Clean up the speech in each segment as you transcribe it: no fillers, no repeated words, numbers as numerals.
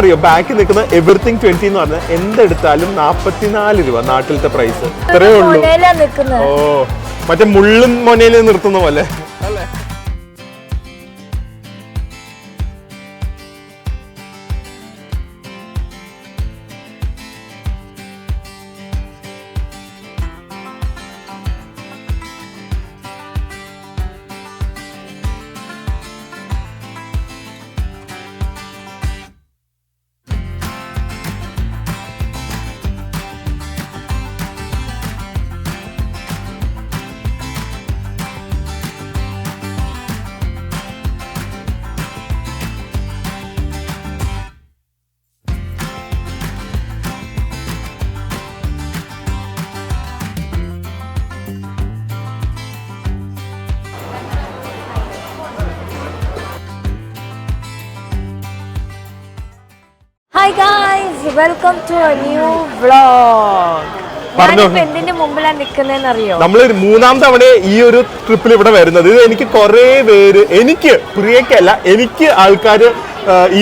അറിയോ ബാക്കിൽ നിൽക്കുന്ന എവറിത്തിങ് 20 എന്ന് പറഞ്ഞാൽ എന്തെടുത്താലും 44 രൂപ നാട്ടിലത്തെ പ്രൈസ്. ഇത്രയേ ഉള്ളൂ. ഓ മറ്റേ മുള്ളും മൊനയിൽ നിർത്തുന്ന പോലെ അല്ലേ. Hi guys, welcome to a new vlog. എന്തിന്റെ മുമ്പിലാണ് നിൽക്കുന്നതെന്നറിയോ? നമ്മൾ മൂന്നാം തവണ ഈ ഒരു ട്രിപ്പിൽ ഇവിടെ വരുന്നത്. ഇത് എനിക്ക് കുറെ പേര്, എനിക്ക് പ്രിയക്കല്ല, എനിക്ക് ആൾക്കാർ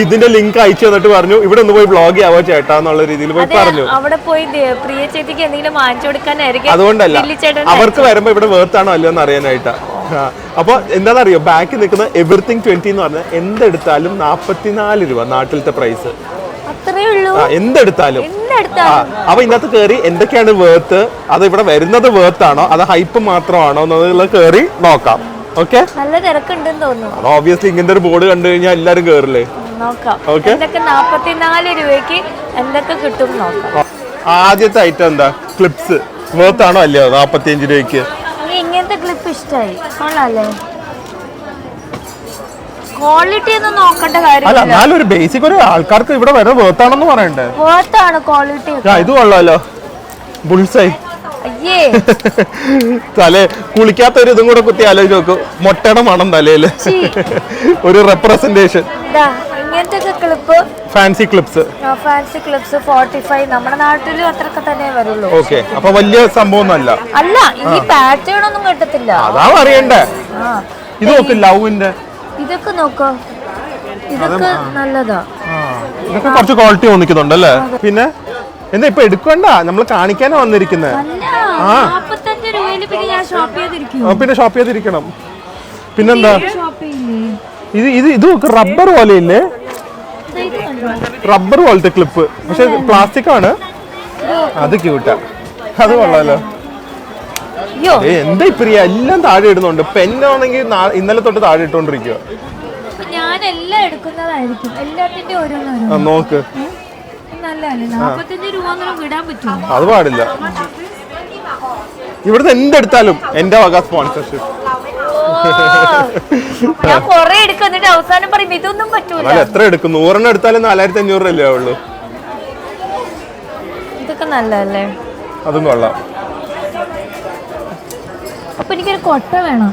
ഇതിന്റെ ലിങ്ക് അയച്ചു തന്നിട്ട് പറഞ്ഞു ഇവിടെ ഒന്ന് പോയി വ്ളോഗ് ആവോ ചേട്ടാ എന്നുള്ള രീതിയിൽ പോയി പറഞ്ഞു. അവിടെ പോയി പ്രിയ ചേച്ചിക്ക് എന്തെങ്കിലും വാങ്ങിച്ചു കൊടുക്കാനായിരിക്കും. അതുകൊണ്ടല്ല, അവർക്ക് വരുമ്പോ ഇവിടെ വേർത്താണോ അല്ലയോ എന്ന് അറിയാനായിട്ടാ. അപ്പൊ എന്താണെന്നറിയോ ബാക്കിൽ നിൽക്കുന്ന എവറിത്തിങ് 20 എന്ന് പറഞ്ഞാൽ എന്തെടുത്താലും 44 രൂപ നാട്ടിലത്തെ പ്രൈസ്. എന്തെടുത്താലും അപ്പൊ ഇതിനകത്ത് കയറി എന്തൊക്കെയാണ് വേർത്ത്, അത് ഇവിടെ വരുന്നത് വേർത്താണോ അത് ഹൈപ്പ് മാത്രമാണോ എന്നുള്ളത് കയറി നോക്കാം. ഓക്കെ, നല്ല തിരക്കുണ്ടെന്ന് തോന്നുന്നു. ഓബിയസ്ലി ഇങ്ങനത്തെ ഒരു ബോർഡ് കണ്ടു കഴിഞ്ഞാൽ എല്ലാരും കേറില്ലേ. ഓക്കെ, 44 രൂപയ്ക്ക് എന്തൊക്കെ കിട്ടും നോക്കാം. ആദ്യത്തെ ഐറ്റം എന്താ, ക്ലിപ്സ് വേർത്താണോ അല്ലയോ 45 രൂപയ്ക്ക്. ഇങ്ങനത്തെ ക്ലിപ്പ് ഇഷ്ടായി, കൊള്ളാല്ലേ. ക്വാളിറ്റി ഒന്നും നോക്കേണ്ട കാര്യമില്ല. എന്നാലും ഒരു ബേസിക് ഒരു ആൾക്കാർക്ക് ഇവിടെ വരെ വേർത്താണെന്ന് പറയണ്ടേ. വേർത്താണ് ക്വാളിറ്റി. ഇത് കൊള്ളാലോ, ബുൾസൈ. തലേ കുളിക്കാത്ത ഒരു ഇതും കൂടെ കുത്തി ആലോചിച്ച് നോക്കൂ, മുട്ടയുടെ മണം തലയില്. ഒരു റെപ്രസെന്റേഷൻ. ഇങ്ങനത്തെ ക്ലിപ്പ് ഫാൻസി ക്ലിപ്സ് 45 നമ്മുടെ നാട്ടിലും അത്രയൊക്കെ തന്നെ വരുള്ളൂ. ഓക്കെ, അപ്പൊ വലിയ സംഭവം അല്ല. ഈ പാറ്റേൺ ഒന്നും കിട്ടത്തില്ല, അതാ അറിയണ്ടേ. ഇത് നോക്ക്, ലവിന്റെ ഇതൊക്കെ നോക്കോ, ഇതൊക്കെ നല്ലതാ. ഇതൊക്കെ കുറച്ച് ക്വാളിറ്റി തോന്നിക്കുന്നുണ്ടല്ലേ. പിന്നെ എന്താ ഇപ്പൊ എടുക്കണ്ട, നമ്മൾ കാണിക്കാനാ വന്നിരിക്കുന്നത്. പിന്നെ ഷോപ്പ് ചെയ്തിരിക്കണം. പിന്നെന്താ ഇത് നോക്ക്, റബ്ബർ പോലെ ഇല്ലേ, റബ്ബർ പോലത്തെ ക്ലിപ്പ്, പക്ഷെ പ്ലാസ്റ്റിക് ആണ്. അത് ക്യൂട്ടാ, അത് കൊള്ളാലോ. എന്താ പ്രിയ എല്ലാം താഴെ ഇടുന്നുണ്ട്. പെന്നാണെങ്കിൽ ഇന്നലെ തൊട്ട് താഴെ ഇട്ടോണ്ടിരിക്കുക. നോക്ക്, അത് പാടില്ല. ഇവിടുത്തെ എന്തെടുത്താലും എന്റെ വക സ്പോൺസർഷിപ്പ്. എത്ര എടുക്കും? 100 എടുത്താലും 4500 രൂപയല്ലേ ആവുള്ളൂ. ഇതൊക്കെ നല്ലതല്ലേ, അതും കൊള്ളാം. അപ്പൊ എനിക്കൊരു കൊട്ട വേണം.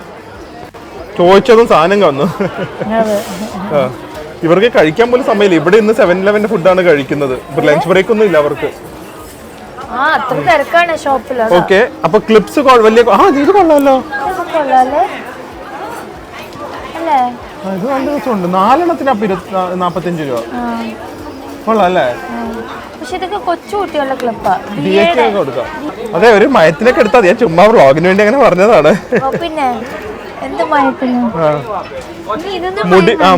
ചോദിച്ചതും സാധനം വന്നു. ഇവർക്ക് കഴിക്കാൻ പോലും സമയമില്ല. ഇവിടെ ഇന്ന് 7-Eleven ഫുഡാണ് കഴിക്കുന്നത്. ലഞ്ച് ബ്രേക്ക് ഒന്നും ഇല്ല അവർക്ക്. ഓക്കെ, അപ്പൊ ക്ലിപ്സ് വലിയ ഇത് കൊള്ളാലോ. ഇത് നല്ല രസമുണ്ട്. 4 അപ്പൊ 45 രൂപ. കൊള്ളാം അല്ലേ. കൊടുക്കാം. അതെ, ഒരു മയത്തിനൊക്കെ എടുത്താൽ ഞാൻ ചുമ്മാ വ്ളോഗിന് വേണ്ടി അങ്ങനെ പറഞ്ഞതാണ്.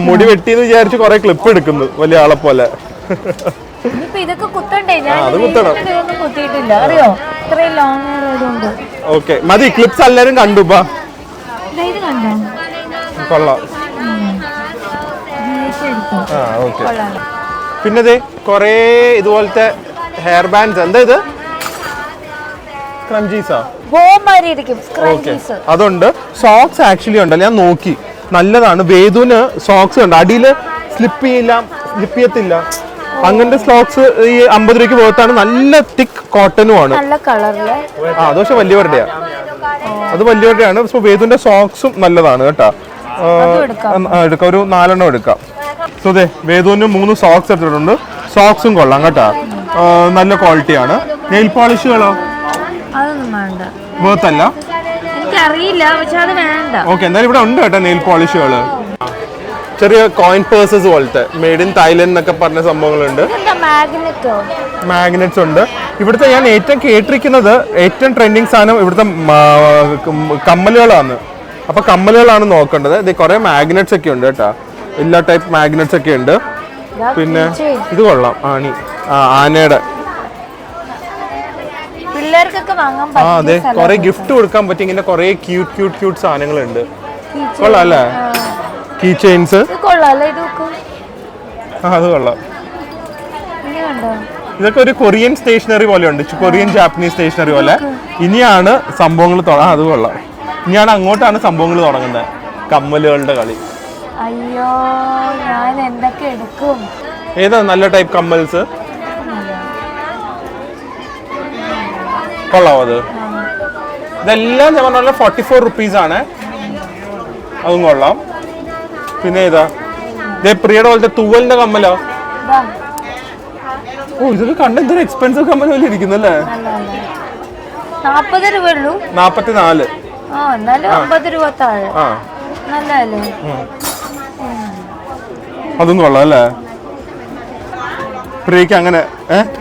മുടി വെട്ടിന്ന് വിചാരിച്ച് കൊറേ ക്ലിപ്പ് എടുക്കുന്നു വലിയ ആളെ പോലെ. അത് കുത്തണം. ഓക്കെ മതി, ക്ലിപ്സ് എല്ലാരും കണ്ടു. കൊള്ളാം. പിന്നെ കൊറേ ഇതുപോലത്തെ ഹെയർ ബാൻഡ്സ്. എന്താ ഇത്, ക്രഞ്ചീസാ? അതുണ്ട്. സോക്സ് ആക്ച്വലി ഉണ്ടല്ലോ, ഞാൻ നോക്കി, നല്ലതാണ്. വേദുവിന് സോക്സ് ഉണ്ട്, അടിയില് സ്ലിപ്പ് ചെയ്യത്തില്ല. അങ്ങനത്തെ സോക്സ് ഈ 50 രൂപയ്ക്ക് പോകത്താണ്. നല്ല തിക്ക് കോട്ടനും ആണ്. അത് പക്ഷെ വലിയവരുടെയാ, അത് വലിയവരുടെയാണ്. പക്ഷെ വേദുവിന്റെ സോക്സും നല്ലതാണ് കേട്ടോ. എടുക്കാം, ഒരു 4 എണ്ണം എടുക്കാം. സോ അതെ, വേദുവിന് 3 സോക്സ് എടുത്തിട്ടുണ്ട്. സോക്സും കൊള്ളാം കേട്ടോ, നല്ല ക്വാളിറ്റിയാണ്. നെയിൽ പോളിഷുകളോ വേർത്തല്ല, എനിക്കറിയില്ല, പക്ഷെ അത് വേണ്ട. ഓക്കെ, എന്തായാലും ഇവിടെ ഉണ്ട് കേട്ടോ നെയിൽ പോളിഷുകള്. ചെറിയ കോയിൻ പേഴ്സസ് പോലത്തെ മെയ്ഡ് ഇൻ തായ്ലൻഡ് എന്നൊക്കെ പറഞ്ഞ സംഭവങ്ങളുണ്ട്. മാഗ്നറ്റ്സ് ഉണ്ട്. ഇവിടുത്തെ ഞാൻ ഏറ്റവും കേട്ടിരിക്കുന്നത് ഏറ്റവും ട്രെൻഡിങ് സാധനം ഇവിടുത്തെ കമ്മലുകളാണ്. അപ്പൊ കമ്മലുകളാണ് നോക്കേണ്ടത്. ഇത് കുറെ മാഗ്നറ്റ്സ് ഒക്കെ ഉണ്ട് കേട്ടോ, എല്ലാ ടൈപ്പ് മാഗ്നറ്റ്സ് ഒക്കെ ഉണ്ട്. പിന്നെ ഇത് കൊള്ളാം, ആനയുടെ. അതെ, കുറെ ഗിഫ്റ്റ് കൊടുക്കാൻ പറ്റും. ഇങ്ങനെ കുറെ ക്യൂട്ട് സാധനങ്ങളുണ്ട്. കൊള്ളാം അല്ലേ? കീ ചെയിൻസ് അത് കൊള്ളാം. ഇതൊക്കെ ഒരു കൊറിയൻ സ്റ്റേഷനറി പോലെ ഉണ്ട്, കൊറിയൻ ജാപ്പനീസ് സ്റ്റേഷനറി പോലെ. ഇനിയാണ് സംഭവങ്ങൾ അത് കൊള്ളാം. ഇനിയാണ് അങ്ങോട്ടാണ് സംഭവങ്ങൾ തുടങ്ങുന്നത്, കമ്മലുകളുടെ കളി. അയ്യോ, ഞാൻ എന്തൊക്കെ എടുക്കും. ഏതാ നല്ല ടൈപ്പ് കമ്മൽസ്? കൊള്ളാം. അത് ഇതെല്ലാം ഞാൻ പറഞ്ഞ 44 റുപ്പീസ് ആണ്. അതും കൊള്ളാം. പിന്നെ ഏതാ? ഇതേ പ്രിയയുടെ പോലത്തെ തൂവലിന്റെ കമ്മലോ? ഓ, ഇതൊക്കെ കണ്ട എന്തൊരു എക്സ്പെൻസീവ് കമ്മൽ പോലെ ഇരിക്കുന്നല്ലേ? 40 രൂപ ഉള്ളൂ. 44. എന്നാലും 50 രൂപ താഴെ. നല്ലതല്ലേ? അതൊന്നും കൊള്ളാം അല്ലേ? പ്രിയക്ക് അങ്ങനെ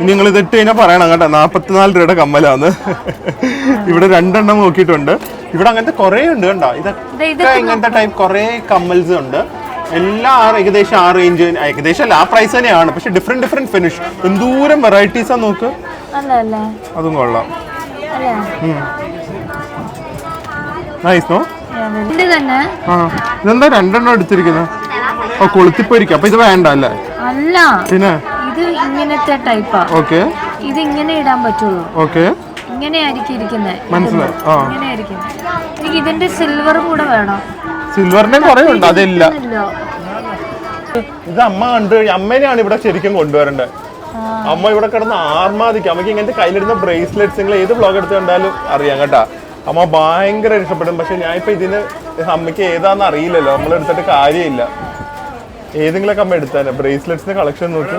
ഇനി നിങ്ങൾ ഇതിട്ട് കഴിഞ്ഞാൽ പറയണം കേട്ടോ, 44 രൂപയുടെ കമ്മലാന്ന്. ഇവിടെ 2 എണ്ണം നോക്കിയിട്ടുണ്ട്. ഇവിടെ അങ്ങനത്തെ കുറെ ഉണ്ട് കണ്ടോ. ഇതൊക്കെ ഇങ്ങനത്തെ ടൈപ്പ് കുറെ കമ്മൽസ് ഉണ്ട്. എല്ലാം ഏകദേശം ആ റേഞ്ച്, ഏകദേശം അല്ല, ആ പ്രൈസ് തന്നെയാണ്. പക്ഷെ ഡിഫറെന്റ് ഫിനിഷ്. എന്തോരം വെറൈറ്റീസാ നോക്ക്. അതും കൊള്ളാം. Nice no? ഇതെന്താ 2 എണ്ണം എടുത്തിരിക്കുന്നത്? ഓ, കൊളുത്തിപ്പോയിരിക്കും. അപ്പൊ ഇത് വേണ്ട അല്ലേ? അല്ല, പിന്നെ ഇത് ഇങ്ങനത്തെ ടൈപ്പാ. ഓക്കെ, ഇത് ഇങ്ങനെ ഇടാൻ പറ്റുള്ളൂ. ഓക്കെ, ഇങ്ങനെയായിരിക്കും ഇരിക്കുന്നത്. മനസ്സിലായി. ഇങ്ങനെയായിരിക്കും. എനിക്ക് ഇതിന്റെ സിൽവറും കൂടെ വേണം. സിൽവറിന്റെ കുറെ ഉണ്ട്, അതില്ല. ഇത് അമ്മ അമ്മേനെയാണ് ഇവിടെ ശരിക്കും കൊണ്ടുവരേണ്ടത്. അമ്മ ഇവിടെ കിടന്ന് ആർമാദിക്കും. അമ്മയ്ക്ക് ഇങ്ങനത്തെ കയ്യിലിടുന്ന ബ്രേസ്ലെറ്റ്സ് നിങ്ങൾ ഏത് ബ്ലോഗ് എടുത്ത് കണ്ടാലും അറിയാം കേട്ടാ. അമ്മ ഭയങ്കര ഇഷ്ടപ്പെടും. പക്ഷെ ഞാനിപ്പോ ഇതിന് അമ്മയ്ക്ക് ഏതാന്ന് അറിയില്ലല്ലോ, നമ്മൾ എടുത്തിട്ട് കാര്യമില്ല. ഏതെങ്കിലുമൊക്കെ അമ്മ എടുത്താലേ. ബ്രേസ്ലെറ്റ്സിന്റെ കളക്ഷൻ നോക്ക്,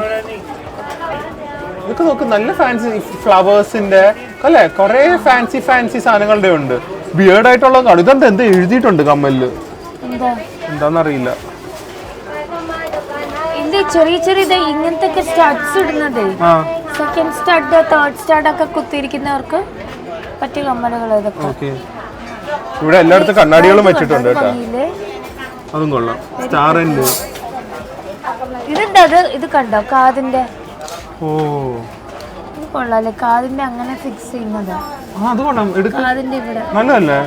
ഇതൊക്കെ നോക്ക്. നല്ല ഫാൻസി ഫ്ലവേഴ്സിന്റെ അല്ലെ, കുറെ ഫാൻസി സാധനങ്ങളുടെ ഉണ്ട്. ബിയേർഡ് ആയിട്ടുള്ള കാണും. ഇതെന്താ എന്ത് എഴുതിയിട്ടുണ്ട് കമ്മലില്? എന്താന്നറിയില്ല. ചെറിയ ഇങ്ങനത്തെ സ്റ്റഡ്സ് ഇടുന്നത്, സെക്കൻഡ് സ്റ്റഡ്, തേർഡ് സ്റ്റഡ് ഒക്കെ കുത്തിയിരിക്കുന്നവർക്ക് പറ്റിയ കമ്മലുകൾ ഇതൊക്കെ. ഇവിടെ എല്ലായിടത്തും കണ്ണാടികളും വെച്ചിട്ടുണ്ട് കേട്ടോ. അതും കൊള്ളാം. സ്റ്റാർ ആൻഡ് ഇതുണ്ട്. ഇത് കണ്ടോ കാതിന്റെ? ഓ, ഇത് കൊള്ളാല്ലേ? കാതിന്റെ അങ്ങനെ ഫിക്സ് ചെയ്യുന്നതാ. കാതിന്റെ ഇവിടെ നല്ലതല്ലേ?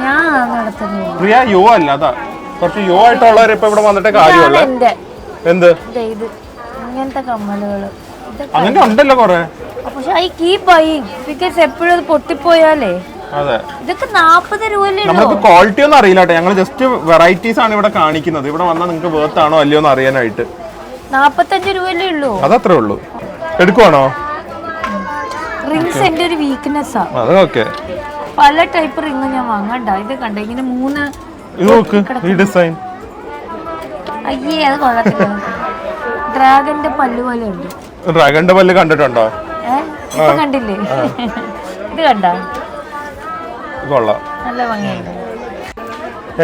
ഞാൻ നടത്തുന്നത് പ്രിയ യോ അല്ല, അതാ കുറച്ച് യോ ആയിട്ടുള്ളവർ ഇപ്പൊ ഇവിടെ വന്നിട്ട് കാര്യമുള്ള. എന്ത് ഇങ്ങനത്തെ കമ്മലുകള് അങ്ങനെ ഉണ്ടല്ലോ കൊറേ. പക്ഷെ ഐ കീപ് ബൈയിങ് ബിക്കോസ് എപ്പോഴും അത് പൊട്ടിപ്പോയാലേ. അതെ, ഇതൊക്കെ 40 രൂപയല്ലേ? നമുക്ക് ക്വാളിറ്റി ഒന്നും അറിയില്ല കേട്ടോ. ഞങ്ങൾ ജസ്റ്റ് വെറൈറ്റീസ് ആണ് ഇവിടെ കാണിക്കുന്നത്. ഇവിടെ വന്നാൽ നിങ്ങൾക്ക് വേർത്ത് ആണോ അല്ലയോ എന്ന് അറിയാനായിട്ട്. 45 രൂപയല്ലേ ഉള്ളൂ. അതത്രേ ഉള്ളൂ. എടുക്കുവാണോ? റിങ്സ് എന്റെ ഒരു വീക്ക്നെസ് ആണ്. അതൊക്കെ പല ടൈപ്പ് റിങ് ഞാൻ വാങ്ങണ്ട. ഇത് കണ്ട ഇങ്ങനെ 3. ഇത് നോക്ക്, ഈ ഡിസൈൻ. അയ്യേ, അത് കൊള്ളത്തില്ല. ഡ്രാഗന്റെ പല്ല് പോലെ ഉണ്ട്. ഡ്രാഗന്റെ പല്ല് കണ്ടിട്ടുണ്ടോ? ഇപ്പൊ കണ്ടില്ലേ? ഇത് കണ്ട? കൊള്ളാം, നല്ല ഭംഗിയുണ്ട്.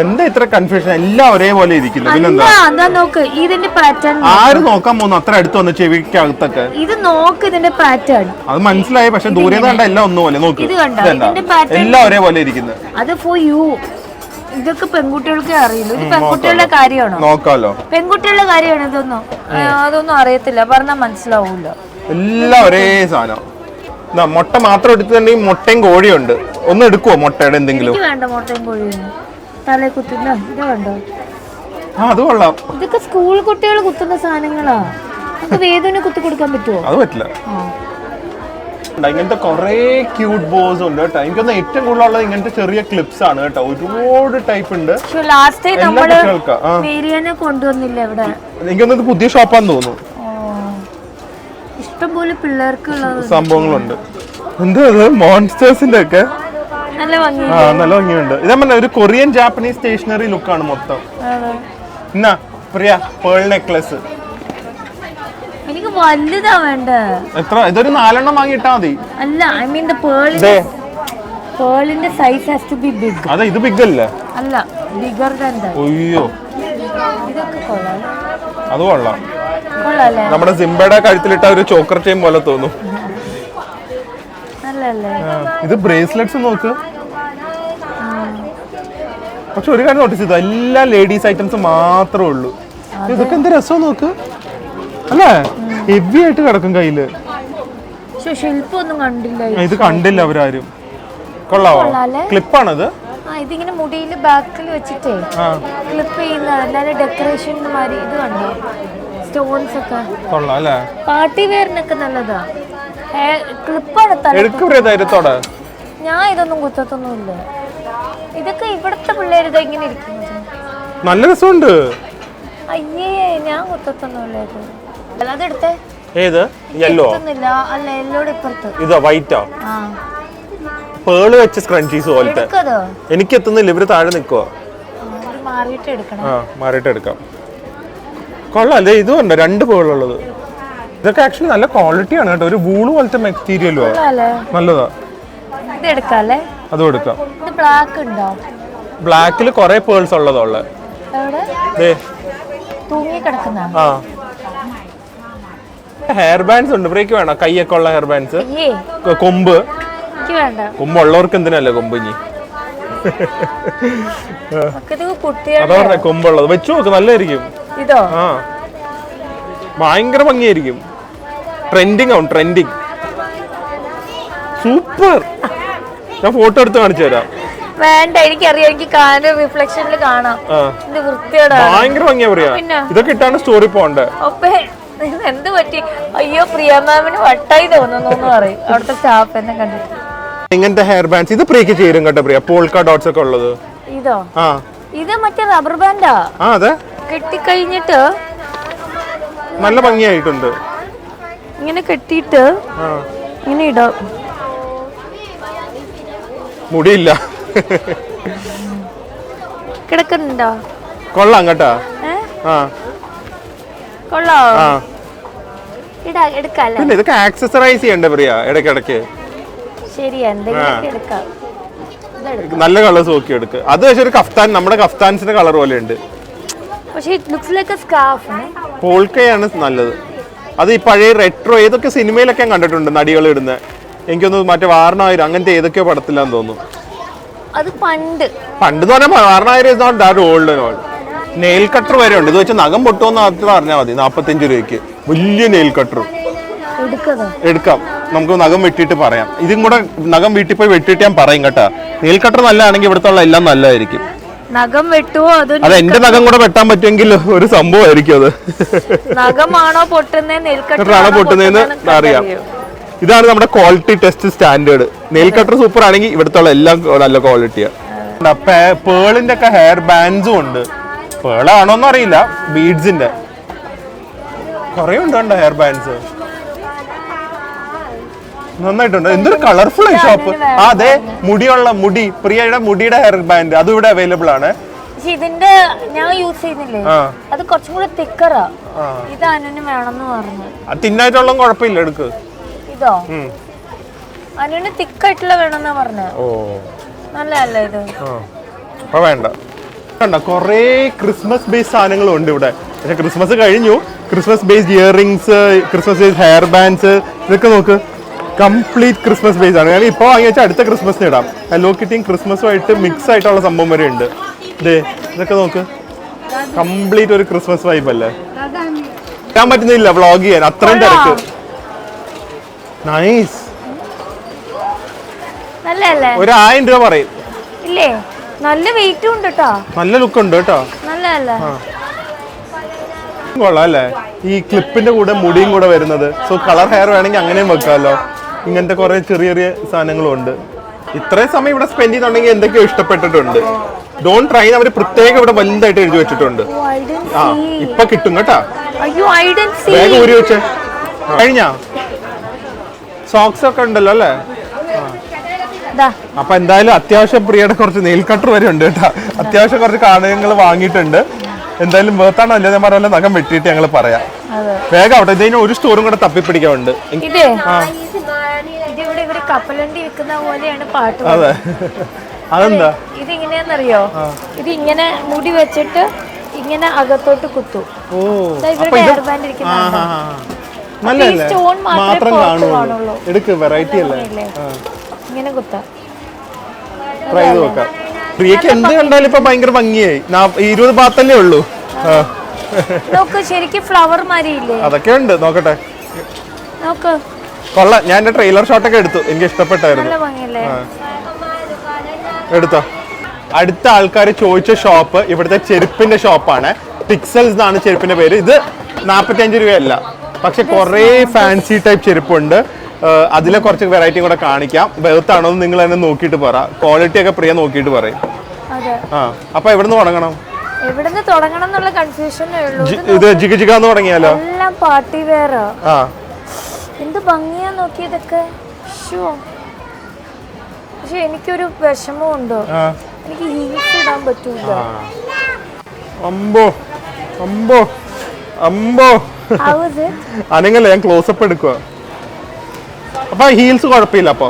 എന്താ ഇത്ര കൺഫ്യൂഷൻ? എല്ലാം ഒരേപോലെ ഇരിക്കില്ല. പിന്നെന്താ നോക്ക് ഇതിന്റെ പാറ്റേൺ. ആര് നോക്കാൻ പോകുന്നു അത്ര അടുത്ത് വന്ന് ചെവിക്കകത്തൊക്കെ? ഇത് നോക്ക് ഇതിന്റെ പാറ്റേൺ. അത് മനസ്സിലായി, പക്ഷെ ദൂരെ കണ്ട എല്ലാം ഒന്നുപോലെ. നോക്ക്, ഇത് കണ്ടോ ഇതിന്റെ പാറ്റേൺ? എല്ലാം ഒരേപോലെ ഇരിക്കുന്നത്. അത് ഫോർ യു. ഇതൊക്കെ പെൺകുട്ടികൾക്കേ അറിയുള്ളൂ. ഇത് പെൺകുട്ടികളുടെ കാര്യമാണോ? നോക്കാലോ, പെൺകുട്ടികളുടെ കാര്യമാണ്. അതൊന്നും അറിയത്തില്ല, പറഞ്ഞാൽ മനസ്സിലാവൂല. എല്ലാം ഒരേ സാധനം. മുട്ട മാത്രം എടുത്തിട്ടുണ്ടെങ്കിൽ മുട്ടയും കോഴിയുണ്ട്. ഒന്ന് എടുക്കുവോ മുട്ടയുടെ എന്തെങ്കിലും? വേണ്ട, മുട്ടയും കോഴിയും തലേ കുത്തുന്ന. ഇത് കണ്ടോ? അത് കൊള്ളാം. ഇതൊക്കെ സ്കൂൾ കുട്ടികൾ കുത്തുന്ന സാധനങ്ങളാ. നമുക്ക് വേദന കുത്തി കൊടുക്കാൻ പറ്റുമോ? അത് പറ്റില്ല. ഇങ്ങനത്തെ കൊറേ ക്യൂട്ട് ബോസ് ഉണ്ട് കേട്ടോ. എനിക്കൊന്ന് ഏറ്റവും കൂടുതലുള്ളത് ഇങ്ങനത്തെ ചെറിയ ക്ലിപ്സ് ആണ് കേട്ടോ. ഒരുപാട് ടൈപ്പ് ഉണ്ട്. ലാസ്റ്റ് ടൈം നമ്മള് മേരിയനെ കൊണ്ടുവന്നില്ല ഇവിടെ. എനിക്കൊന്നത് പുതിയ ഷോപ്പാന്ന് തോന്നുന്നു. ഇഷ്ടംപോലെ പിള്ളേർക്കുള്ള സംഭവങ്ങളുണ്ട്. എന്താ മോൺസ്റ്റേഴ്സിന്റെ ഒക്കെ നല്ല ഭംഗിയുണ്ട്. നല്ല ഭംഗിയുണ്ട്. ഇതാ പറഞ്ഞ ഒരു കൊറിയൻ ജാപ്പനീസ് സ്റ്റേഷനറി ലുക്കാണ് മൊത്തം. എന്നാ പ്രിയ പേൾ നെക്ലസ്. എനിക്ക് വലുതാ വേണ്ട. എത്ര? ഇതൊരു 4 എണ്ണം വാങ്ങിയിട്ടാ മതി. അല്ല, ഐ മീൻ ദ പേളിന്റെ size has to be big. അതെ, ഇത് ബിഗ് അല്ലേ? അല്ല, ബിഗർ ദാൻ ദാറ്റ്. അയ്യോ, ഇതൊക്കെ കൊള്ളാം. അത് കൊള്ളാം. കൊള്ളാല്ലേ? നമ്മുടെ സിംബയുടെ കഴുത്തിലിട്ട ഒരു ചോക്കർ ചെയിൻ പോലെ തോന്നും. നല്ലല്ലേ? ഇത് ബ്രേസ്ലെറ്റ്സ് നോക്ക്. പക്ഷെ ഒരു കാര്യം നോട്ടീസ് ചെയ്തു, എല്ലാ ലേഡീസ് ഐറ്റംസ് മാത്രമേ ഉള്ളൂ. ഇതൊക്കെ എന്ത് രസം നോക്ക് അല്ലേ, ഹെവി ആയിട്ട് കിടക്കും കയ്യില്. ശില്പൊന്നും കണ്ടില്ല. ഇത് കണ്ടില്ല അവരാരും. കൊള്ളാവോ? ക്ലിപ്പാണത്. ഇതിങ്ങനെ മുടിയിൽ ബാക്കിൽ വെച്ചിട്ടേ ക്ലിപ്പ് ചെയ്യുന്ന അല്ലാതെ ഡെക്കറേഷൻ മാതിരി. ഇത് കണ്ടോ സ്റ്റോൺസ് ഒക്കെ കൊള്ളാം അല്ലേ? പാർട്ടി വെയറിനൊക്കെ നല്ലതാ. ക്ലിപ്പാണ്. ഞാൻ ഇതൊന്നും കുത്തത്തൊന്നുമില്ല. ഇതൊക്കെ ഇവിടുത്തെ പിള്ളേർ ഇത് ഇങ്ങനെ ഇരിക്കുന്നത് നല്ല രസമുണ്ട്. അയ്യേ ഞാൻ കുത്തത്തൊന്നുമില്ല. ഇത് അതെടുത്തേ. ഏത്? യെല്ലോ അല്ല, യെല്ലോടെ ഇപ്പുറത്ത്. ഇതാ വൈറ്റാ? പേള് വെച്ച സ്ക്രഞ്ചീസ് പോലത്തെ. എനിക്ക് എത്തുന്നില്ല, ഇവര് താഴെ നിൽക്കുവോ? മാറിയിട്ട് എടുക്കാം. കൊള്ളാല്ലേ? ഇതും ഉണ്ട് 2 പേളുള്ളത്. ഇതൊക്കെ ആക്ച്വലി നല്ല ക്വാളിറ്റി ആണ് കേട്ടോ. ഒരു വൂള് പോലത്തെ മെറ്റീരിയലും നല്ലതാ. അതും എടുക്കാം. ബ്ലാക്കിൽ കുറെ പേൾസ് ഉള്ളതുള്ള ഹെയർ ബാൻഡ്സ് ഉണ്ട്. ബ്രേക്ക് വേണം? കൈയൊക്കെ ഉള്ള ഹെയർ ബാൻഡ്സ്. കൊമ്പ് കൊമ്പുള്ളവർക്ക് എന്തിനല്ലേ കൊമ്പ്? ഇനി അതോടെ കൊമ്പുള്ളത് വെച്ചു നോക്ക്, നല്ലതായിരിക്കും. ആ ഭയങ്കര ഭംഗിയായിരിക്കും. ട്രെൻഡിങ് ആവും. ട്രെൻഡിങ്. സൂപ്പർ. ഞാൻ ഫോട്ടോ എടുത്ത് കാണിച്ചു തരാം. വേണ്ട, എനിക്കറിയാം. എനിക്ക് കാണാൻ റിഫ്ലക്ഷനിൽ കാണാം. ഭയങ്കര ഭംഗിയാ പറയാ. ഇതൊക്കെ ഇട്ടാണ് സ്റ്റോറി പോണ്ടേ. എന്ത് പറ്റി? അയ്യോ, പ്രിയ മാമിന് വട്ടായി തോന്നുന്നു പറയും അവിടുത്തെ സ്റ്റാഫ് എന്നെ കണ്ടിട്ട്. ഇങ്ങനത്തെ ഹെയർ ബാൻഡ്സ് ഇത് പ്രീക്ക് ചേരും കേട്ടോ പ്രിയ. പോൾക്ക ഡോട്ട്സ് ഒക്കെ ഉള്ളത്. ഇതോ? ഇത് മറ്റേ റബ്ബർ ബാൻഡാ. അതെ. കെട്ടിക്കഴിഞ്ഞിട്ട് നല്ല ഭംഗിയായിട്ടുണ്ട്. ഇങ്ങനെ കെട്ടിയിട്ട് ഇങ്ങനെ ഇടാം. മുടിയില്ല. കിടക്കുന്നുണ്ടോ? കൊള്ളാം കേട്ടാ. കൊള്ളാവോ? എടുക്കാം. പിന്നെ ഇതൊക്കെ ആക്സസറൈസ് ചെയ്യണ്ടേ പ്രിയ ഇടയ്ക്കിടയ്ക്ക്? ശരിയാ, എന്തെങ്കിലും എടുക്കാം. നല്ല കളേഴ്സ് നോക്കി എടുക്കുക. അത് പക്ഷേ ഒരു കഫ്താൻ, നമ്മുടെ കഫ്താൻസിന്റെ കളർ പോലെ ഉണ്ട്. പോൾക്കയാണ് നല്ലത്. അത് ഈ പഴയ റെട്രോ ഏതൊക്കെ സിനിമയിലൊക്കെ കണ്ടിട്ടുണ്ട് നടികൾ ഇടുന്നത്. എനിക്കൊന്ന് മറ്റേ വാരണായിരം അങ്ങനത്തെ ഏതൊക്കെയോ പടത്തില്ലാന്ന് തോന്നുന്നു. അത് പണ്ട് എന്ന് പറഞ്ഞാൽ വാരണായിരം ഓൾഡ് നെയിൽ കട്ടർ വരെ ഉണ്ട്. ഇത് വെച്ച് നഖം പൊട്ടുമെന്ന് പറഞ്ഞാൽ മതി. 45 രൂപയ്ക്ക് വലിയ നെയിൽ കട്ടർ എടുക്കാം. നമുക്ക് നഖം വെട്ടിയിട്ട് പറയാം. ഇതും കൂടെ നഖം വീട്ടിൽ പോയി വെട്ടിയിട്ട് ഞാൻ പറയും കേട്ടാ. നെയിൽ കട്ടർ നല്ലതാണെങ്കിൽ ഇവിടുത്തെ എല്ലാം നല്ലതായിരിക്കും. നഖം വെട്ടുവോ? അത് എന്റെ നഖം കൂടെ വെട്ടാൻ പറ്റുമെങ്കിൽ ഒരു സംഭവമായിരിക്കും. അത് നഖമാണോ പൊട്ടുന്നതെന്ന് നെയിൽ കട്ടറാണോ പൊട്ടുന്നതെന്ന് അറിയാം. ഇതാണ് നമ്മുടെ quality test standard. Nail cutter super ആണെങ്കിൽ ഇവിടുത്തെ എല്ലാം നല്ല ക്വാളിറ്റിയാണ്. പേളിന്റെ ഒക്കെ ഹെയർ ബാൻഡ്സും ഉണ്ട്. പേളാണോന്നും അറിയില്ല. ബീഡ്സിന്റെ കുറെ ഉണ്ട് ഹെയർ ബാൻഡ്സ്. നന്നായിട്ടുണ്ട്. എന്തൊരു കളർഫുൾ ആയി ഷോപ്പ്. അതെ, മുടി പ്രിയയുടെ മുടിയുടെ ഹെയർ ബാൻഡ് അതും ഇവിടെ അവൈലബിൾ ആണ്. ഇതിന്റെ ഞാൻ യൂസ് ചെയ്യുന്നില്ലേ, അത് കുറച്ചും കൂടെ തിക്കറാ. ഇത് അനുവിന് വേണമെന്ന് പറഞ്ഞു. തിന്നായിട്ടുള്ള കുഴപ്പമില്ല, എടുക്ക്. ഇതോ? അനുവിന് തിക്കായിട്ടുള്ള വേണമെന്നാ പറഞ്ഞ. ഓ നല്ലതല്ലേ ഇത്? അപ്പൊ വേണ്ട. കൊറേ ക്രിസ്മസ് ബേസ് സാധനങ്ങളും ഉണ്ട് ഇവിടെ. പക്ഷെ ക്രിസ്മസ് കഴിഞ്ഞു. Christmas based earrings, Christmas based hair bands, ഇതൊക്കെ നോക്ക്. കംപ്ലീറ്റ് ക്രിസ്മസ് ബേസ് ആണ്. ഞാൻ ഇപ്പോൾ വാങ്ങി വെച്ചാൽ അടുത്ത ക്രിസ്മസിന് ഇടാം. ഹലോ കിറ്റിയും ക്രിസ്മസുമായിട്ട് മിക്സ് ആയിട്ടുള്ള സംഭവം വരെ ഉണ്ട്. ഇതൊക്കെ നോക്ക്. കംപ്ലീറ്റ് ഒരു ക്രിസ്മസ് വൈബ് അല്ലേ? ചെയ്യാൻ പറ്റുന്നില്ല വ്ളോഗ് ചെയ്യാൻ, അത്രയും തിരക്ക്. നൈസ്. 1000 രൂപ പറയും. ഇല്ലേ? നല്ല വെയിറ്റും ഉണ്ട് കേട്ടോ. നല്ല ലുക്ക് ഉണ്ട് കേട്ടോ. നല്ലതല്ലേ? കൊള്ളാം അല്ലേ? ഈ ക്ലിപ്പിന്റെ കൂടെ മുടിയും കൂടെ വരുന്നത്. സോ കളർ ഹെയർ വേണമെങ്കിൽ അങ്ങനെയും വെക്കാമല്ലോ. ഇങ്ങനത്തെ കുറെ ചെറിയ ചെറിയ സാധനങ്ങളും ഉണ്ട്. ഇത്രയും സമയം ഇവിടെ സ്പെൻഡ് ചെയ്യുന്നുണ്ടെങ്കിൽ എന്തൊക്കെയോ ഇഷ്ടപ്പെട്ടിട്ടുണ്ട്. ഡോണ്ട് ട്രൈ അവർ പ്രത്യേകം ഇവിടെ വലുതായിട്ട് എഴുതി വെച്ചിട്ടുണ്ട്. ഇപ്പൊ കിട്ടും കേട്ടാ. വേഗം ഊരി വെച്ചേ. കഴിഞ്ഞാ സോക്സ് ഒക്കെ ഉണ്ടല്ലോ അല്ലേ? അപ്പൊ എന്തായാലും അത്യാവശ്യം പ്രിയയുടെ കുറച്ച് നെയിൽ കട്ടർ വരെ ഉണ്ട് കേട്ടാ. അത്യാവശ്യം കുറച്ച് കാരണങ്ങൾ വാങ്ങിയിട്ടുണ്ട്. എന്തായാലും വേർത്താണോ അല്ലേ ഞാൻ പറഞ്ഞ നഖം വെട്ടിയിട്ട് ഞങ്ങൾ പറയാം. വേഗം അവിടെ ഇതിന് ഒരു സ്റ്റോറും കൂടെ തപ്പിപ്പിടിക്കാറുണ്ട്. അതെ, അതെന്താ? ഇത് ഇങ്ങനെയാന്നറിയോ? ഇത് ഇങ്ങനെ മുടി വെച്ചിട്ട് ഇങ്ങനെ അകത്തോട്ട് കുത്തും. ഓ ഇവരുടെ ഹെയർ ബാൻഡ് ഇരിക്കുന്ന നല്ലല്ലേ സ്റ്റോൺ മാത്രം മാത്രമേ കാണുള്ളൂ. എടുക്ക് വെറൈറ്റി അല്ലേ. ഇങ്ങനെ കുത്താം. ട്രൈ ചെയ്ത് നോക്കാം. പ്രിയക്ക് എന്ത് കണ്ടാലും ഇപ്പൊ ഭയങ്കര ഭംഗിയായി. 20 ഭാഗത്തല്ലേ ഉള്ളൂ. നോക്ക് ശരിക്കും ഫ്ലവർ മാരിയില്ലേ? അതൊക്കെ ഉണ്ട്, നോക്കട്ടെ. നോക്ക് കൊള്ളാം. ഞാൻ എന്റെ ട്രെയിലർ ഷോട്ടൊക്കെ എടുത്തു, എനിക്ക് ഇഷ്ടപ്പെട്ടായിരുന്നു. നല്ല ഭംഗിയല്ലേ? എടുത്തോ. അടുത്ത ആൾക്കാർ ചോദിച്ച ഷോപ്പ് ഇവിടുത്തെ ചെരുപ്പിന്റെ ഷോപ്പാണ്. പിക്സൽസ് എന്നാണ് ചെരുപ്പിന്റെ പേര്. ഇത് 45 രൂപയല്ല, പക്ഷെ കുറെ ഫാൻസി ടൈപ്പ് ചെരുപ്പുണ്ട്. അതിലെ കുറച്ച് വെറൈറ്റി കൂടെ കാണിക്കാം. ബെർത്താണോ നിങ്ങൾ തന്നെ നോക്കിയിട്ട് പറ. ക്വാളിറ്റി ഒക്കെ പ്രിയ നോക്കിയിട്ട് പറയും. അപ്പൊ എവിടുന്ന് തുടങ്ങണം? എവിടുന്ന് തുടങ്ങണം എന്നുള്ള കൺഫ്യൂഷനേ ഉള്ളൂ. ഇത് ജിഗ ജിഗാന്ന് തുടങ്ങിയാലോ? എല്ലാം പാർട്ടി വെയർ. എന്ത് ഭംഗിയാ നോക്കിയതൊക്കെ. പക്ഷെ എനിക്കൊരു വിഷമമുണ്ടോ, എനിക്ക് ഹീൽസ് ഇടാൻ പറ്റൂല. അമ്പോ അമ്പോ അമ്പോ അനങ്ങല്ല, ഞാൻ ക്ലോസപ്പ് എടുക്കുക. അപ്പൊ ഹീൽസ് കുഴപ്പമില്ല. അപ്പൊ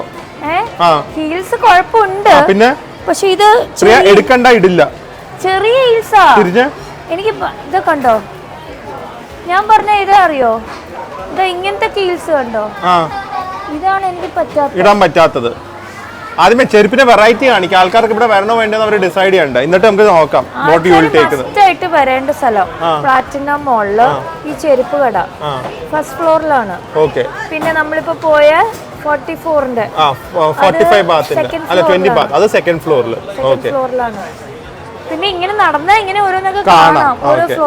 ഹീൽസ് കുഴപ്പമുണ്ട്, പിന്നെ പക്ഷെ ഇത് എടുക്കണ്ട, ഇടില്ല. ചെറിയ ഹീൽസാ. എനിക്ക് ഇത് കണ്ടോ, ഞാൻ പറഞ്ഞ ഇത് അറിയോ, ഇത് ഇങ്ങനത്തെ ഹീൽസ് കണ്ടോ, ഇതാണ് എനിക്ക് ഇടാൻ പറ്റാത്തത്. ആദ്യമേ ചെരുപ്പിന്റെ വെറൈറ്റി കാണിക്കാം. ആൾക്കാർക്ക് ഇവിടെ വരണോ വേണ്ടെന്ന് അവർ ഡിസൈഡ് ചെയ്യണ്ട. എന്നിട്ട് നമുക്ക് നോക്കാം. ആയിട്ട് വരേണ്ട സ്ഥലം പ്ലാറ്റിനം മോളില് ഈ ചെരുപ്പ് കട ഫസ്റ്റ് ഫ്ലോറിലാണ്. പിന്നെ നമ്മളിപ്പോ പോയ 44ന്റെ 45 ബാത്തിന്റെ അല്ല 20 ബാത്ത്, അത് സെക്കൻഡ് ഫ്ലോറിൽ. ഫ്ലോറിലാണ്. പിന്നെ ഇങ്ങനെ നടന്നാ ഇങ്ങനെ ഓരോന്നൊക്കെ കാണാം.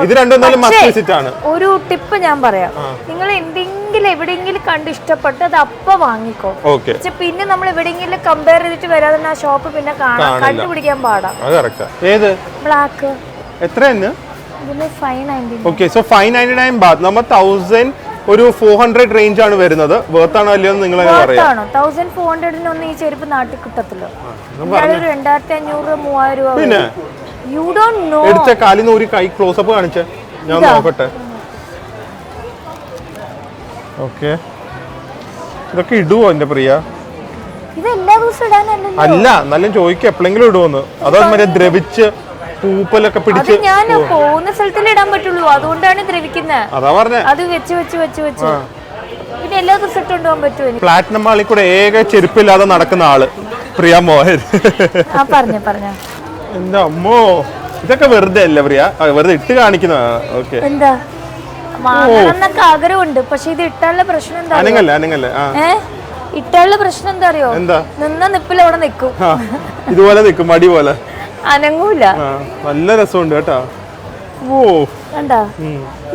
ഇത് രണ്ടും മസ്റ്റ് വിസിറ്റ് ആണ്. ഒരു ടിപ്പ് ഞാൻ പറയാം, നിങ്ങൾ എന്തെങ്കിലും എവിടെയെങ്കിലും കണ്ട് ഇഷ്ടപ്പെട്ട് അത് അപ്പ വാങ്ങിക്കോ. പിന്നെ നമ്മൾ എവിടെയെങ്കിലും കമ്പയർ ചെയ്തിട്ട് വരാതെ ആ ഷോപ്പ് പിന്നെ കണ്ടുപിടിക്കാൻ പാടാ. ബ്ലാക്ക് എത്രയാണ്? ഇതിന് 599. Okay, so 599 baht. നമ്മൾ 1000 ഒരു 400 റേഞ്ച് ആണ് വരുന്നത്. വർത്ത് ആണോ അല്ലയോ നിങ്ങൾ പറയാം. 1400 ഈ ചെരുപ്പ് നാട്ടിൽ കിട്ടത്തില്ല. 2500 3000 രൂപ. പിന്നെ യു ഡോണ്ട് നോ. എടുത്ത കാലിന് ഒരു കൈ ക്ലോസ് അപ്പ് കാണിച്ചേ, ഞാൻ നോക്കട്ടെ. ഓക്കെ, ഇതൊക്കെ ഇടുവോ എന്റെ പ്രിയ? ഇത് എല്ലാ ദിവസവും ഇടാനല്ലോ. അല്ല, നല്ല ചോദിക്കുക എപ്പോഴെങ്കിലും ഇടുവോന്ന്. അതോ മറ്റേ ദ്രവിച്ച് പൂപ്പലൊക്കെ പിടിച്ച് ഞാൻ പോകുന്ന സ്ഥലത്തല്ലേ ഇടാൻ പറ്റുള്ളൂ, അതുകൊണ്ടാണ് ദ്രവിക്കുന്നത്. അതാ പറഞ്ഞേ, അത് വെച്ച് വെച്ച് വെച്ച് വെച്ച് പിന്നെ എല്ലാ ദിവസവും ഇട്ടുകൊണ്ടുപോകാൻ പറ്റുമോ? പ്ലാറ്റിനം മാളിൽ കൂടെ ഏക ചെരുപ്പില്ലാതെ നടക്കുന്ന ആള് പ്രിയ മോഹൻ. പറഞ്ഞ എന്റെ അമ്മോ, ഇതൊക്കെ വെറുതെ അല്ല പ്രിയ, വെറുതെ ഇട്ട് കാണിക്കുന്നതാണ്. ഓക്കെ, എന്താ വാങ്ങണമെന്നൊക്കെ ആഗ്രഹമുണ്ട്, പക്ഷെ ഇത് ഇട്ടാലുള്ള പ്രശ്നം എന്താ? അനങ്ങല്ലേ. ഇട്ടാലുള്ള പ്രശ്നം എന്താ അറിയോ? നിന്ന നിപ്പിൽ അവിടെ നിക്കും, ഇതുപോലെ നിക്കും, മടി പോലെ അനങ്ങൂല. നല്ല രസമുണ്ട് കേട്ടാ. ഓ കണ്ടാ,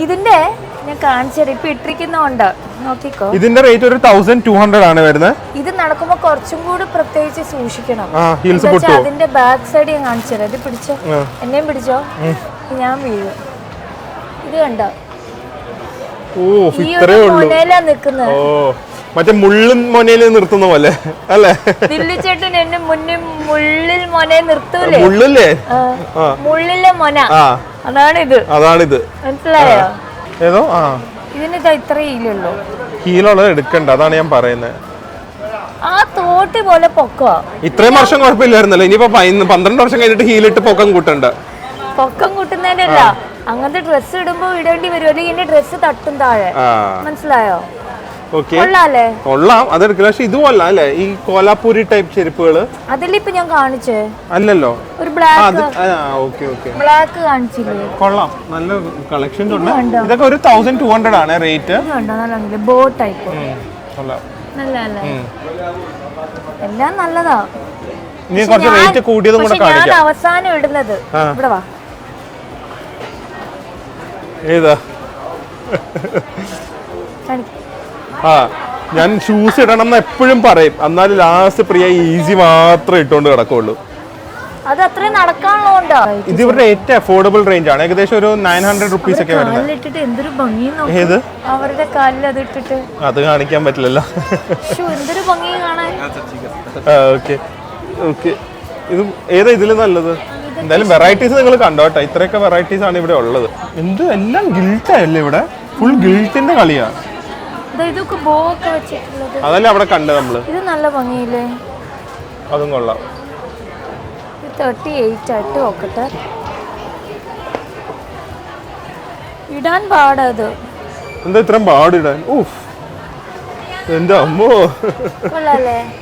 ഇതിന്റെ ഞാൻ കാണിച്ചത് ഇപ്പൊ ഇട്ടിരിക്കുന്നോണ്ട് നോക്കിക്കോ. ഇതിന്റെ റേറ്റ് ഒരു 1200 ആണ് വരുന്നത്. ഇത് നടക്കുമ്പോ കുറച്ചും കൂടി പ്രത്യേകിച്ച് സൂക്ഷിക്കണം. അതിന്റെ ബാക്ക് സൈഡ് ഞാൻ കാണിച്ചത്. ഇത് പിടിച്ചോ, എന്നെയും പിടിച്ചോ, ഞാൻ വീഴും. ഇത് കണ്ടോ, നിക്കുന്നത് മറ്റേ മുള്ളിൽ മൊനയിൽ നിർത്തുന്ന പോലെ അല്ലേ? ദില്ലിച്ചേട്ടൻ എന്നെ മുന്നിൽ മുള്ളിൽ മൊനെ നിർത്തൂലേ? മുള്ളിലെ മൊന, അതാണിത്. മനസ്സിലായോ? ഏതോ ഇതിന് ഇത്ര ഹീലുള്ളൂ. ഹീലുള്ളത് എടുക്കണ്ട, അതാണ് ഞാൻ പറയുന്നത്. ആ തോട്ടി പോലെ പൊക്കോ. ഇത്രയും വർഷം കുഴപ്പമില്ലായിരുന്നല്ലോ, ഇനിയിപ്പോ 12 വർഷം കഴിഞ്ഞിട്ട് ഹീലിട്ട് പൊക്കം കൂട്ടണ്ട. പൊക്കം കൂട്ടുന്നതിനല്ല, അങ്ങനത്തെ ഡ്രസ്സ് ഇടുമ്പോ ഇടേണ്ടി വരും, അല്ലെങ്കിൽ എന്റെ ഡ്രസ്സ് തട്ടും താഴെ. മനസ്സിലായോ? കൊള്ളാം, അതെടുക്കില്ല. പക്ഷെ ഇതുപോലെ അല്ലേ ഈ കോലാപൂരി ടൈപ്പ് ചെരുപ്പുകള്? അതിലിപ്പോ ഇപ്പൊ ഞാൻ കാണിച്ചേ അല്ലല്ലോ, ഒരു ബ്ലാക്ക് കാണിച്ചില്ലേ? കൊള്ളാം, നല്ല കളക്ഷൻസ് ഉണ്ട്. ഇതൊക്കെ ഒരു 1200 ആണ് റേറ്റ്. ബോ ടൈപ്പ് എല്ലാം നല്ലതാ. ഇനി കുറച്ച് റേറ്റ് കൂടിയതും കൂടെ കാണിക്കാം. ഞാൻ അവസാനം ഇടുന്നത് ഇവിടെ വാ. ഏതാ? ഞാൻ ഷൂസ് ഇടണം എന്ന് എപ്പോഴും പറയും, എന്നാലും ലാസ്റ്റ് പ്രിയ ഈസി മാത്രമേ ഇട്ടുകൊണ്ട് കിടക്കുള്ളൂ. അത് അത്രയും നടക്കാനുള്ളതുകൊണ്ടാ. ഇത് ഇവരുടെ ഏറ്റവും അഫോർഡബിൾ റേഞ്ച് ആണ്, ഏകദേശം ഒരു 900 റുപ്പീസ് ഒക്കെ വരുന്നത്. ഏത് അവരുടെ കാലിൽ അത് ഇട്ടിട്ട് അത് കാണിക്കാൻ പറ്റില്ലല്ലോ. എന്തൊരു ഭംഗി കാണാൻ. ഓക്കെ ഓക്കെ, ഇത് ഏതാ ഇതിൽ നല്ലത്? എന്തായാലും വെറൈറ്റീസ് നിങ്ങൾ കണ്ടോട്ടെ, ഇത്രയൊക്കെ വെറൈറ്റീസ് ആണ് ഇവിടെ ഉള്ളത്. എന്ത് എല്ലാം ഗിൽട്ടല്ലേ ഇവിടെ, ഫുൾ ഗിൽട്ടിന്റെ കളിയാ. അതല്ലേ അവിടെ കണ്ടത് നമ്മള്. ഇത് നല്ല ഭംഗിയില്ലേ? അതും കൊള്ളാം. 38 ആയിട്ട് നോക്കട്ടെ. ഇടാൻ പാടത്. എന്താ ഇത്രയും പാടിടാൻ? ഊഫ്, എന്റെ അമ്മോ,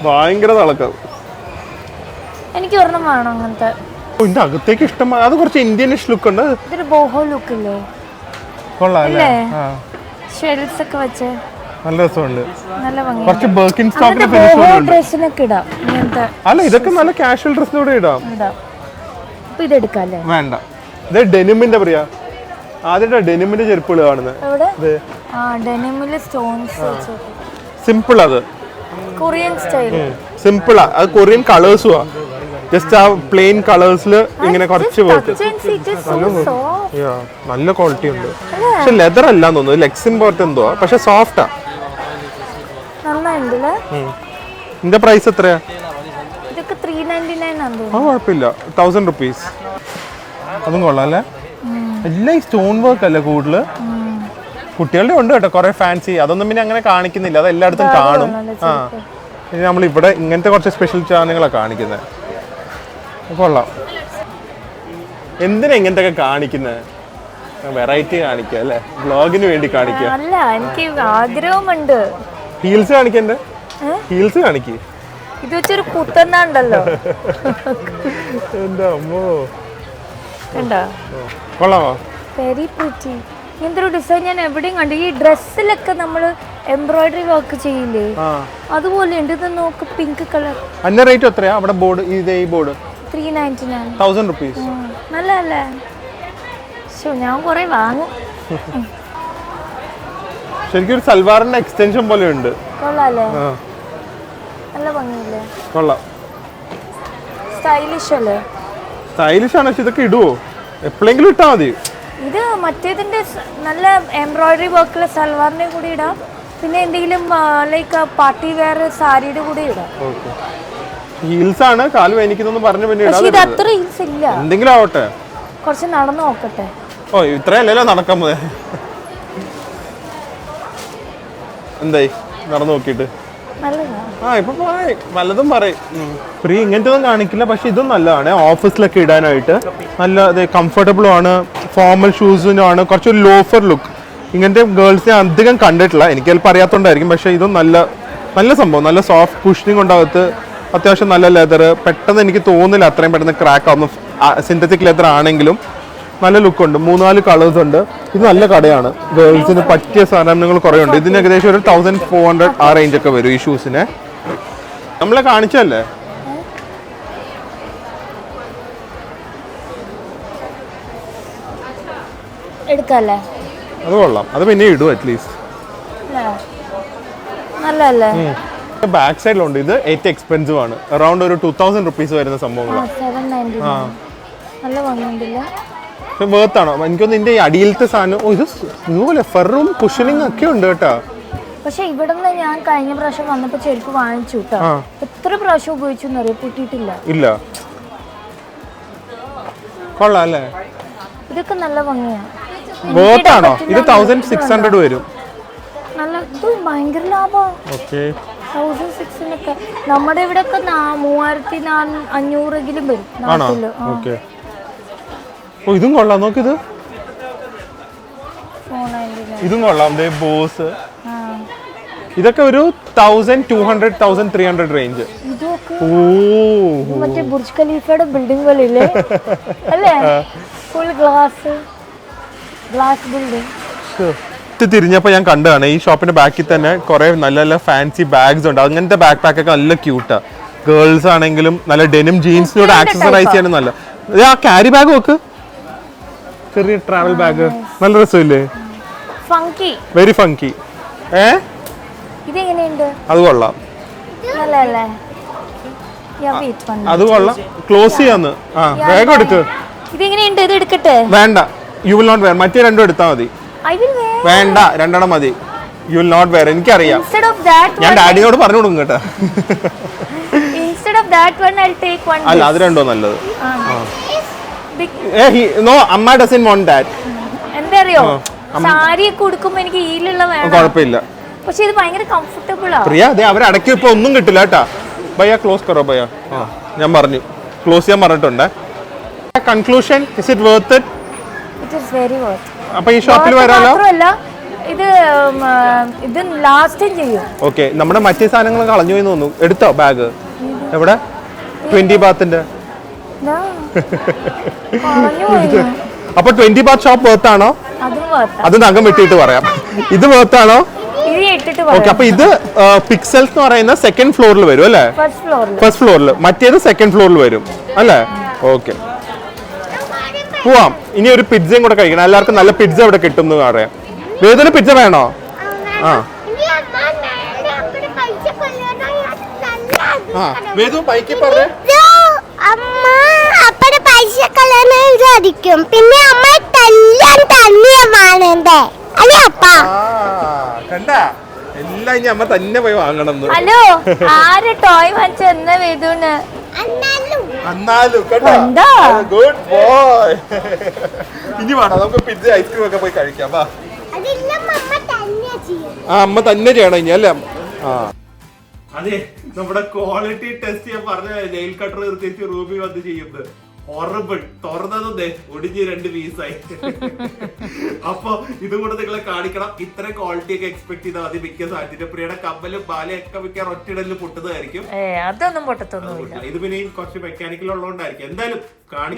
ഭയങ്കര തിളക്കം. എനിക്ക് ഒരെണ്ണം വേണം അങ്ങനത്തെ. ഇതിന്റെ അകത്തേക്ക് ഇഷ്ടം, അത് കുറച്ച് ഇന്ത്യനിഷ് ലുക്ക് ഉണ്ട്. ഇതൊരു ബോഹോ ലുക്ക് ഇല്ലേ? കൊള്ളാല്ലേ? ഷെൽസ് ഒക്കെ വെച്ച് നല്ല രസമുണ്ട്. നല്ല ഭംഗി. കുറച്ച് ബർക്കിൻ സ്റ്റോക്കിന്റെ ഡ്രസ്സിനൊക്കെ ഇടാം ഇങ്ങനത്തെ. അല്ല, ഇതൊക്കെ നല്ല കാഷ്വൽ ഡ്രസ്സിനൂടെ ഇടാം. അപ്പൊ ഇതെടുക്കാല്ലേ? വേണ്ട, ഇത് ഡെനിമിന്റെ പറയാ. ആദ്യമായിട്ടാ ഡെനിമിന്റെ ചെരുപ്പുകൾ കാണുന്നത്. ഡെനിമില് സ്റ്റോൺസ് വെച്ച് സിമ്പിൾ, അത് കൊറിയൻ സ്റ്റൈൽ. സിമ്പിളാ, അത് കൊറിയൻ കളേഴ്സുവാ. ജസ്റ്റ് ആ പ്ലെയിൻ കളേഴ്സിൽ ഇങ്ങനെ കുറച്ച് നല്ല ക്വാളിറ്റി ഉണ്ട്. പക്ഷെ ലെതർ അല്ലാന്ന് തോന്നുന്നു, ലെക്സിൻ പോലത്തെ എന്തോ, പക്ഷെ സോഫ്റ്റാ. ഇതിന്റെ പ്രൈസ് എത്രയാ? ഇതൊക്കെ 399 ആണ്. ആ, കുഴപ്പമില്ല, 1000 rupees. അതും കൊള്ളാം അല്ലേ? എല്ലാം ഈ സ്റ്റോൺ വർക്ക് അല്ലേ കൂടുതല്. കുട്ടികളുടെ ഉണ്ട് കേട്ടോ കുറെ ഫാൻസി, അതൊന്നും പിന്നെ അങ്ങനെ കാണിക്കുന്നില്ല, അത് എല്ലായിടത്തും കാണും. ആ, ഇനി നമ്മൾ ഇവിടെ ഇങ്ങനത്തെ കുറച്ച് സ്പെഷ്യൽ സാധനങ്ങളാണ് കാണിക്കുന്നത്. കൊള്ളാം. എന്തിനാ ഇങ്ങനത്തെ ഒക്കെ കാണിക്കുന്നത്? വെറൈറ്റി കാണിക്കുക അല്ലേ, വ്ളോഗിന് വേണ്ടി കാണിക്കുക. അല്ല, എനിക്ക് ആഗ്രഹമുണ്ട്. ഹീൽസ് കാണിക്കണ്ടേ? ഹീൽസ് കാണിക്ക്. ഇത് വെച്ചൊരു കുത്തന്നുണ്ടല്ലോ. എന്റെ അമ്മോ, കൊള്ളാമോ? Very pretty. ഇങ്ങനത്തെ ഒരു ഡിസൈൻ ഞാൻ എവിടെയും കണ്ടു. ഈ ഡ്രസ്സിലൊക്കെ നമ്മൾ എംബ്രോയിഡറി വർക്ക് ചെയ്യില്ലേ, അതുപോലെ ഉണ്ട്. ഇത് നോക്ക്, പിങ്ക് കളർ. അതിന്റെ റേറ്റ് എത്രയാ അവിടെ? ബോർഡ് ഈ ബോർഡ് 399. 1000 rupees. നല്ലല്ലേ? ഞാൻ കുറെ വാങ്ങും. ശരിക്കും ഒരു സൽവാറിന്റെ എക്സ്റ്റൻഷൻ പോലെ ഉണ്ട്. കൊള്ളാല്ലേ? നല്ല ഭംഗിയില്ലേ? കൊള്ളാം. സ്റ്റൈലിഷ് അല്ലേ? സ്റ്റൈലിഷ് ആണ്. പക്ഷെ ഇതൊക്കെ ഇടുവോ? എപ്പോഴെങ്കിലും ഇട്ടാ മതി. ഇത് മറ്റേതിന്റെ നല്ല എംബ്രോയിഡറി വർക്കുള്ള സൽവാറിന്റെ കൂടെ ഇടാം. പിന്നെ എന്തെങ്കിലും ലൈക്ക് പാർട്ടി വെയർ സാരിയുടെ കൂടെ ഇടാം. ഹീൽസ് ആണ്, കാല് വേനിക്കുന്നൊന്നും പറഞ്ഞു പിന്നെ ഇത് അത്ര ഹീൽസ് ഇല്ല. എന്തെങ്കിലും ആവട്ടെ, കുറച്ച് നടന്നു നോക്കട്ടെ. ഓ, ഇത്രയല്ലല്ലോ നടക്കാൻ പോയെ. എന്തായി നടന്നു നോക്കിയിട്ട്? ആ, ഇപ്പൊ പലതും പറയും. ഫ്രീ ഇങ്ങനത്തെ ഒന്നും കാണിക്കില്ല, പക്ഷെ ഇതും നല്ലതാണ്. ഓഫീസിലൊക്കെ ഇടാനായിട്ട് നല്ല കംഫർട്ടബിളും ആണ്. ഫോർമൽ ഷൂസിനാണ്. കുറച്ചൊരു ലോഫർ ലുക്ക്. ഇങ്ങനത്തെ ഗേൾസിനെ അധികം കണ്ടിട്ടില്ല, എനിക്ക് ചിലപ്പോൾ അറിയാത്തോണ്ടായിരിക്കും. പക്ഷെ ഇതും നല്ല നല്ല സംഭവം. നല്ല സോഫ്റ്റ് കുഷനിങ് ഉണ്ടാകത്ത്, അത്യാവശ്യം നല്ല ലെതർ. പെട്ടെന്ന് എനിക്ക് തോന്നില്ല അത്രയും പെട്ടെന്ന് ക്രാക്ക് ആവുന്നു. സിന്തറ്റിക് ലെതർ ആണെങ്കിലും നല്ല ലുക്കുണ്ട്. 3-4 കളേഴ്സ് ഉണ്ട്. ഇത് നല്ല കടയാണ്, ഗേൾസിന് പറ്റിയ സാധനങ്ങൾ കുറേ ഉണ്ട്. ഇതിന് ഏകദേശം ഒരു 1400 ആ റേഞ്ച് ഒക്കെ വരും ഈ ഷൂസിന്. നമ്മളെ കാണിച്ചല്ലേ? എടുക്കല്ലേ? അത് കൊള്ളാം, അത് പിന്നെ ഇടും അറ്റ്ലീസ്റ്റ്. നല്ലല്ലേ? ബാക്ക് സൈഡിലുണ്ട്. ഇത് ഏറ്റവും എക്സ്പെൻസീവ് ആണ്, അറൌണ്ട് ഒരു 2000 rupees വരുന്ന സംഭവങ്ങളാണ്. നല്ല ഭംഗിയുണ്ടല്ലേ? വേർത്താണോ? എനിക്കൊന്ന് ഇതിന്റെ അടിയിലത്തെ സാധനം. ഓ, ഇത് ഇതുപോലെ ഫെറും കുഷനിങ് ഒക്കെ ഉണ്ട് കേട്ടോ. പക്ഷെ ഇവിടെ നിന്ന് ഞാൻ കഴിഞ്ഞ പ്രാവശ്യം വന്നപ്പോ ചെരുപ്പ് വാങ്ങിച്ചു കേട്ടോ. എത്ര പ്രാവശ്യം ഉപയോഗിച്ചു പൊട്ടിയിട്ടില്ല. ഇല്ല, കൊള്ളാം അല്ലേ? ഇതൊക്കെ നല്ല ഭംഗിയാ. വേർത്താണോ? ഇത് 1600 വരും. നല്ല ഭയങ്കര ലാഭം. 1600 നമ്മുടെ ഇവിടെ ഒക്കെ 3500 വരും. ഇതും കൊള്ളാം, നോക്കിത്. ഇതും കൊള്ളാം. ബോസ് ഇതൊക്കെ ഒരു 1200 1300 റേഞ്ച്. മറ്റേ ബുർജ് ഖലീഫയുടെ ബിൽഡിംഗ് പോലെ ഇല്ലേ? അല്ലേ? Full glass building. തിരിഞ്ഞപ്പോ ഞാൻ കണ്ടതാണ് ഈ ഷോപ്പിന്റെ ബാക്കിൽ തന്നെ കുറെ നല്ല നല്ല ഫാൻസി ബാഗ്സ് ഉണ്ട്. അങ്ങനത്തെ ബാക്ക് പാക്ക് ഒക്കെ നല്ല ക്യൂട്ടാ. ഗേൾസ് ആണെങ്കിലും നല്ല ഡെനിം ജീൻസിനോട് ആക്സസറൈസ് ചെയ്യാനും നല്ല. ആ ക്യാരി ബാഗ് നോക്ക്, ചെറിയ ട്രാവൽ ബാഗ്, നല്ല രസമില്ലേ? Very funky. അത് കൊള്ളാം, അത് കൊള്ളാം. ക്ലോസ് ചെയ്യാന്ന്. ആ, വേഗം എടുക്ക്. വേണ്ട, യു വിൽ നോട്ട് വെയർ. മറ്റേ രണ്ടും എടുത്താൽ മതി. വേണ്ട, രണ്ടെണ്ണം മതി. You will not wear. എനിക്കറിയാം, ഞാൻ ഡാഡിയോട് പറഞ്ഞു കൊടുക്കും കേട്ടോ. അല്ല, അത് രണ്ടോ നല്ലത്. നോ, അമ്മ ഡസന്റ് വാണ്ട് ദാറ്റ്. എന്തറിയോ, സാരി കൊടുക്കുമ്പോ എനിക്ക് ഈലുള്ള വേണം. കുഴപ്പമില്ല, പക്ഷെ ഇത് ഭയങ്കര കംഫർട്ടബിൾ ആണ്. പ്രിയ, അതെ അവർ അടക്കി ഇപ്പൊ ഒന്നും കിട്ടില്ല കേട്ടാ. ഭയ്യ ക്ലോസ് കറോ ഭയ്യ. ഞാൻ പറഞ്ഞു ക്ലോസ് ചെയ്യാൻ പറഞ്ഞിട്ടുണ്ട്. Conclusion, is it worth it? It is very worth. അപ്പൊ ഈ ഷോപ്പിൽ വരാലോ. മാത്രമല്ല ഇത് ലാസ്റ്റും ചെയ്യും. ഓക്കെ, നമ്മുടെ മറ്റേ സാധനങ്ങൾ കളഞ്ഞു പോയി തോന്നുന്നു. എടുത്തോ ബാഗ്? എവിടെ? 20 ബാത്തിന്റെ. അപ്പൊ 20 ബാത്ത് ഷോപ്പ് വേർത്താണോ? അത് നഖം വെട്ടിയിട്ട് പറയാം. ഇത് വേർത്താണോ? ഓക്കെ, അപ്പൊ ഇത് പിക്സൽസ് എന്ന് പറയുന്ന സെക്കൻഡ് ഫ്ലോറിൽ വരും അല്ലേ? ഫസ്റ്റ് ഫ്ലോറിൽ, മറ്റേത് സെക്കൻഡ് ഫ്ലോറിൽ വരും അല്ലേ? ഓക്കെ, പോവാം. ഇനി ഒരു പിസ്സയും കൂടെ കഴിക്കണം. എല്ലാവർക്കും നല്ല പിസ്സ ഇവിടെ കിട്ടും അറിയാം. വേദന പിസ്സ വേണോ? ആ വേദു ബൈക്കിൽ പറഞ്ഞേ. അമ്മ അപ്പടെ പൈസ കളയാനായിരിക്കും. പിന്നെ അമ്മ തല്ലാൻ തന്നെയാണേ അല്ലേ അപ്പ? കണ്ടാ, എല്ലാം ഇനി അമ്മ തന്നെ പോയി വാങ്ങണം. ഹലോ, ആര് ടോയ് വാങ്ങിച്ച എന്നാ വേദൂന്? Good boy. ഇനി വേണം നമുക്ക് പിസ്സ ഐസ്ക്രീം ഒക്കെ പോയി കഴിക്കാം. വാ. അമ്മ തന്നെ ചെയ്യണം ഇനി അല്ലേ? ആ അതെ, നമ്മുടെ ക്വാളിറ്റി ടെസ്റ്റ് ചെയ്യാൻ പറഞ്ഞ നെയിൽ കട്ടർ തീർച്ചയായിട്ടും റൂബി വന്ന് ചെയ്യുന്നത്. ഹൊറബിൾ. തുറന്നതും ഒടിഞ്ഞ് 2 പീസായി. അപ്പൊ ഇതുകൂടെ നിങ്ങളെ കാണിക്കണം. ഇത്ര ക്വാളിറ്റി ഒക്കെ എക്സ്പെക്ട് ചെയ്താൽ മതി. മിക്ക സാഹചര്യം പ്രിയയുടെ കമ്മലും ബാലയൊക്കെ മിക്ക ഒറ്റയിടലിൽ പൊട്ടുന്നതായിരിക്കും. അതൊന്നും പൊട്ടത്തൊന്നുമില്ല. ഇത് പിന്നെ കുറച്ച് മെക്കാനിക്കൽ ഉള്ളതുകൊണ്ടായിരിക്കും. എന്തായാലും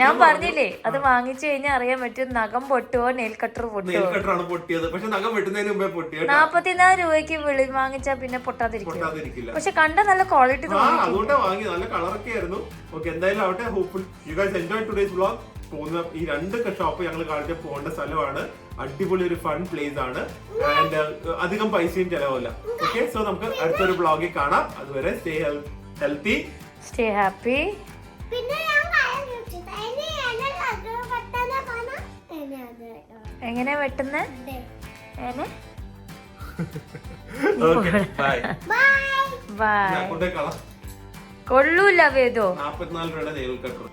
ഞാൻ പറഞ്ഞില്ലേ, അത് വാങ്ങിച്ചു കഴിഞ്ഞാൽ അറിയാൻ പറ്റും നഖം പൊട്ടുവോ നെയിൽ കട്ടർ പൊട്ടുവോ. നെയിൽ കട്ടറാണ് പൊട്ടിയത്. പക്ഷെ നഖം വെട്ടുന്നതിന് മുമ്പേ പൊട്ടിയത്. 44 രൂപയ്ക്ക് വാങ്ങിച്ചാൽ പിന്നെ പൊട്ടാതിരിക്കില്ല. പക്ഷെ കണ്ട നല്ല ക്വാളിറ്റി. അതുകൊണ്ടാ വാങ്ങി. നല്ല കളറൊക്കെ ആയിരുന്നു. ഓക്കെ, എന്തായാലും ആവട്ടെ. Hopeful you guys enjoy today's vlog. പോകുന്ന ഈ 2 ഷോപ്പ് ഞങ്ങൾ കാണിച്ച പോകേണ്ട സ്ഥലമാണ്. അടിപൊളി ഒരു ഫൺ പ്ലേസ് ആണ്. ആൻഡ് അധികം പൈസയും ചെലവല്ല. ഓക്കെ, സോ നമുക്ക് അടുത്തൊരു വ്ലോഗിൽ കാണാം. അതുവരെ സ്റ്റേ ഹെൽത്തി, സ്റ്റേ ഹാപ്പി. എങ്ങനെ വെട്ടുന്നേ? കൊള്ളൂല വേദോ. 44 രൂപയുടെ നെയിൽ കട്ടർ.